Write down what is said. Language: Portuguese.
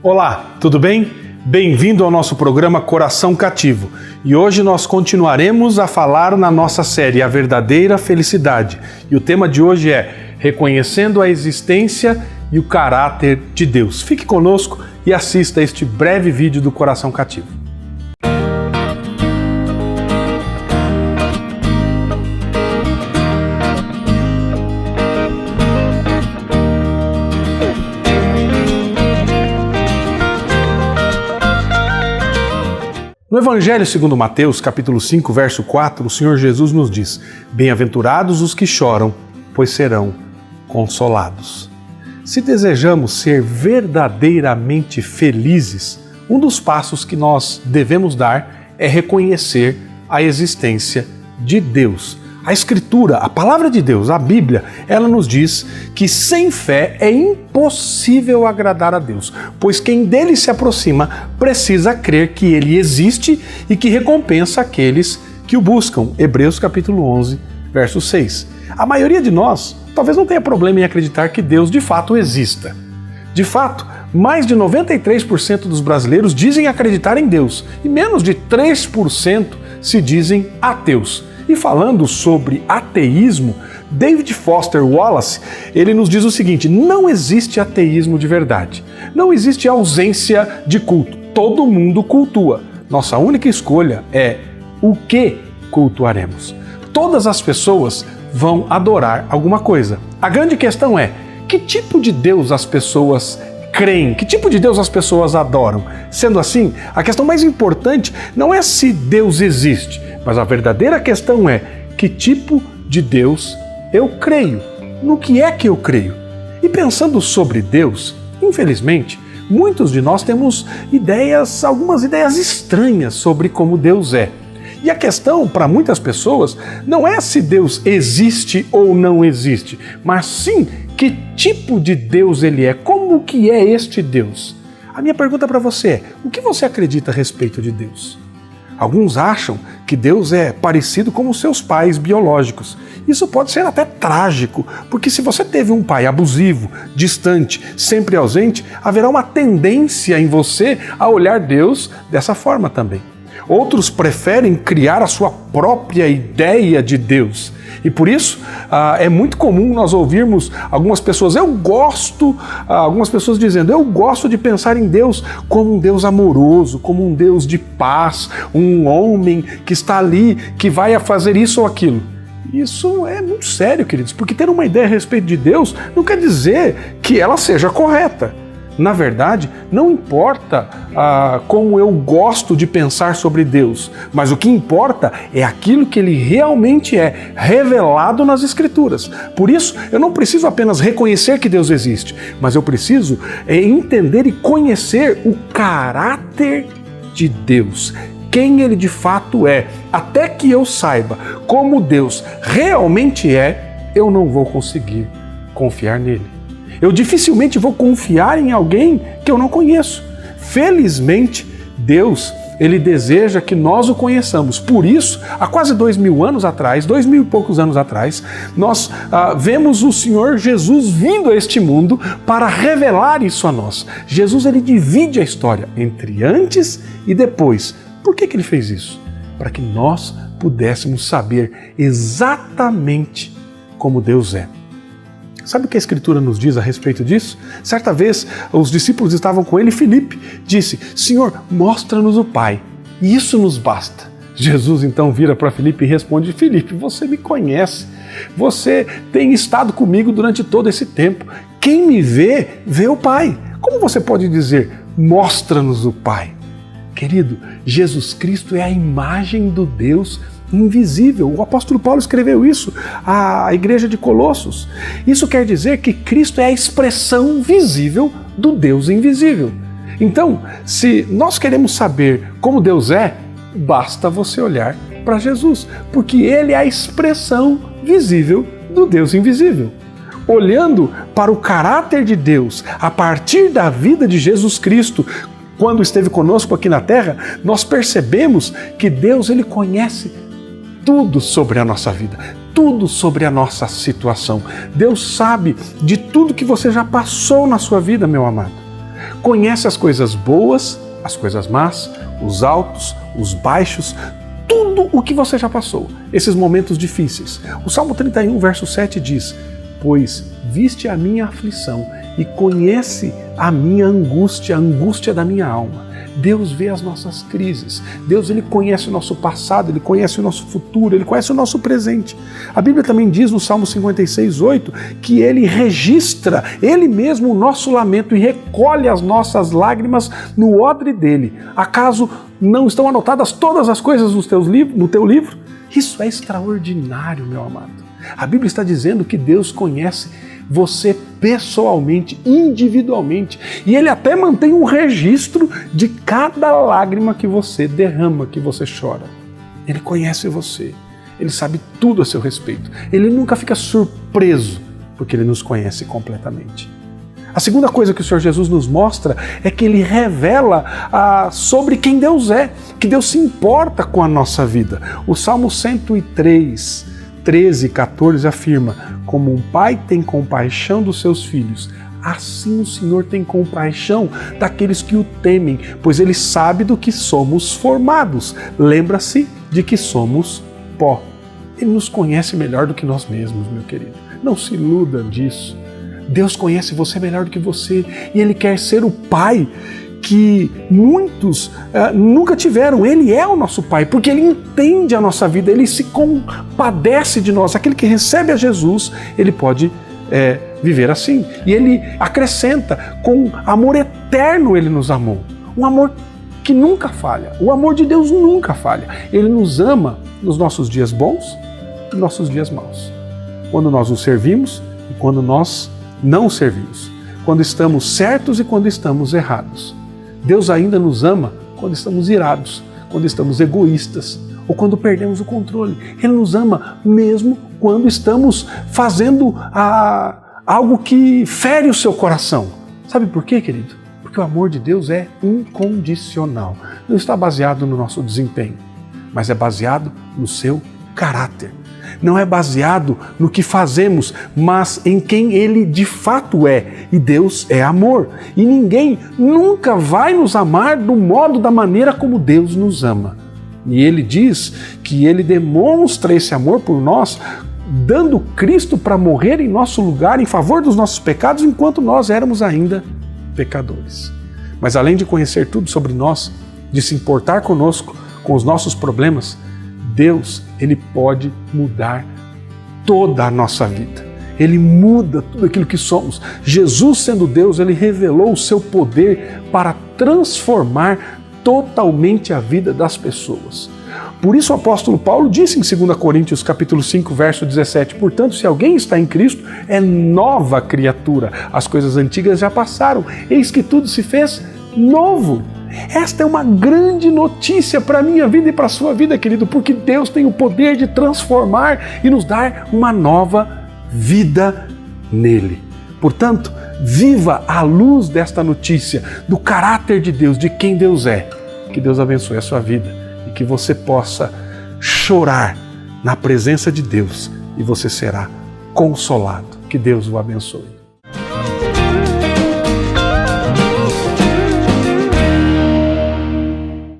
Olá, tudo bem? Bem-vindo ao nosso programa Coração Cativo. E hoje nós continuaremos a falar na nossa série A Verdadeira Felicidade. E o tema de hoje é Reconhecendo a Existência e o Caráter de Deus. Fique conosco e assista este breve vídeo do Coração Cativo. No Evangelho segundo Mateus, capítulo 5, verso 4, o Senhor Jesus nos diz: Bem-aventurados os que choram, pois serão consolados. Se desejamos ser verdadeiramente felizes, um dos passos que nós devemos dar é reconhecer a existência de Deus. A Escritura, a Palavra de Deus, a Bíblia, ela nos diz que sem fé é impossível agradar a Deus, pois quem dele se aproxima precisa crer que ele existe e que recompensa aqueles que o buscam. Hebreus capítulo 11, verso 6. A maioria de nós talvez não tenha problema em acreditar que Deus de fato exista. De fato, mais de 93% dos brasileiros dizem acreditar em Deus e menos de 3% se dizem ateus. E falando sobre ateísmo, David Foster Wallace, ele nos diz o seguinte: não existe ateísmo de verdade. Não existe ausência de culto. Todo mundo cultua. Nossa única escolha é o que cultuaremos. Todas as pessoas vão adorar alguma coisa. A grande questão é, que tipo de Deus as pessoas creem? Que tipo de Deus as pessoas adoram? Sendo assim, a questão mais importante não é se Deus existe, mas a verdadeira questão é que tipo de Deus eu creio, no que é que eu creio. E pensando sobre Deus, infelizmente, muitos de nós temos algumas ideias estranhas sobre como Deus é. E a questão para muitas pessoas não é se Deus existe ou não existe, mas sim que tipo de Deus ele é, como que é este Deus. A minha pergunta para você é, o que você acredita a respeito de Deus? Alguns acham que Deus é parecido com os seus pais biológicos. Isso pode ser até trágico, porque se você teve um pai abusivo, distante, sempre ausente, haverá uma tendência em você a olhar Deus dessa forma também. Outros preferem criar a sua própria ideia de Deus. E por isso é muito comum nós ouvirmos algumas pessoas dizendo: eu gosto de pensar em Deus como um Deus amoroso, como um Deus de paz, um homem que está ali, que vai a fazer isso ou aquilo. Isso é muito sério, queridos, porque ter uma ideia a respeito de Deus não quer dizer que ela seja correta. Na verdade, não importa como eu gosto de pensar sobre Deus, mas o que importa é aquilo que Ele realmente é, revelado nas Escrituras. Por isso, eu não preciso apenas reconhecer que Deus existe, mas eu preciso entender e conhecer o caráter de Deus, quem Ele de fato é. Até que eu saiba como Deus realmente é, eu não vou conseguir confiar nele. Eu dificilmente vou confiar em alguém que eu não conheço. Felizmente, Deus, Ele deseja que nós o conheçamos. Por isso, há quase 2000 anos atrás, 2000 e poucos anos atrás, nós vemos o Senhor Jesus vindo a este mundo para revelar isso a nós. Jesus, Ele divide a história entre antes e depois. Por que Ele fez isso? Para que nós pudéssemos saber exatamente como Deus é. Sabe o que a Escritura nos diz a respeito disso? Certa vez, os discípulos estavam com ele e Filipe disse: Senhor, mostra-nos o Pai, e isso nos basta. Jesus então vira para Filipe e responde: Filipe, você me conhece, você tem estado comigo durante todo esse tempo. Quem me vê, vê o Pai. Como você pode dizer, mostra-nos o Pai? Querido, Jesus Cristo é a imagem do Deus invisível. O apóstolo Paulo escreveu isso à igreja de Colossos. Isso quer dizer que Cristo é a expressão visível do Deus invisível. Então, se nós queremos saber como Deus é, basta você olhar para Jesus, porque Ele é a expressão visível do Deus invisível. Olhando para o caráter de Deus a partir da vida de Jesus Cristo, quando esteve conosco aqui na terra, nós percebemos que Deus, Ele conhece tudo sobre a nossa vida, tudo sobre a nossa situação. Deus sabe de tudo que você já passou na sua vida, meu amado. conhece as coisas boas, as coisas más, os altos, os baixos, tudo o que você já passou, esses momentos difíceis. O Salmo 31, verso 7 diz: pois viste a minha aflição e conhece a minha angústia, a angústia da minha alma. Deus vê as nossas crises. Deus, Ele conhece o nosso passado, Ele conhece o nosso futuro, Ele conhece o nosso presente. A Bíblia também diz no Salmo 56, 8, que Ele registra, Ele mesmo, o nosso lamento e recolhe as nossas lágrimas no odre dEle. Acaso não estão anotadas todas as coisas no teu livro? Isso é extraordinário, meu amado. A Bíblia está dizendo que Deus conhece você pessoalmente, individualmente, e Ele até mantém um registro de cada lágrima que você derrama, que você chora. Ele conhece você, Ele sabe tudo a seu respeito, Ele nunca fica surpreso, porque Ele nos conhece completamente. A segunda coisa que o Senhor Jesus nos mostra é que Ele revela sobre quem Deus é, que Deus se importa com a nossa vida. O Salmo 103, 13 e 14 afirma: como um pai tem compaixão dos seus filhos, assim o Senhor tem compaixão daqueles que o temem, pois Ele sabe do que somos formados. Lembra-se de que somos pó. Ele nos conhece melhor do que nós mesmos, meu querido. Não se iluda disso. Deus conhece você melhor do que você e Ele quer ser o pai que muitos nunca tiveram. Ele é o nosso Pai, porque Ele entende a nossa vida, Ele se compadece de nós. Aquele que recebe a Jesus, ele pode viver assim. E Ele acrescenta: com amor eterno Ele nos amou. Um amor que nunca falha. O amor de Deus nunca falha. Ele nos ama nos nossos dias bons e nos nossos dias maus. Quando nós o servimos e quando nós não o servimos. Quando estamos certos e quando estamos errados. Deus ainda nos ama quando estamos irados, quando estamos egoístas ou quando perdemos o controle. Ele nos ama mesmo quando estamos fazendo algo que fere o seu coração. Sabe por quê, querido? Porque o amor de Deus é incondicional. Não está baseado no nosso desempenho, mas é baseado no seu caráter. Não é baseado no que fazemos, mas em quem Ele de fato é. E Deus é amor. E ninguém nunca vai nos amar do modo, da maneira como Deus nos ama. E Ele diz que Ele demonstra esse amor por nós, dando Cristo para morrer em nosso lugar, em favor dos nossos pecados, enquanto nós éramos ainda pecadores. Mas além de conhecer tudo sobre nós, de se importar conosco, com os nossos problemas, Deus, Ele pode mudar toda a nossa vida. Ele muda tudo aquilo que somos. Jesus, sendo Deus, Ele revelou o seu poder para transformar totalmente a vida das pessoas. Por isso o apóstolo Paulo disse em 2 Coríntios capítulo 5, verso 17: portanto, se alguém está em Cristo, é nova criatura. As coisas antigas já passaram, eis que tudo se fez novo. Esta é uma grande notícia para a minha vida e para a sua vida, querido, porque Deus tem o poder de transformar e nos dar uma nova vida nele. Portanto, viva à luz desta notícia, do caráter de Deus, de quem Deus é. Que Deus abençoe a sua vida e que você possa chorar na presença de Deus e você será consolado. Que Deus o abençoe.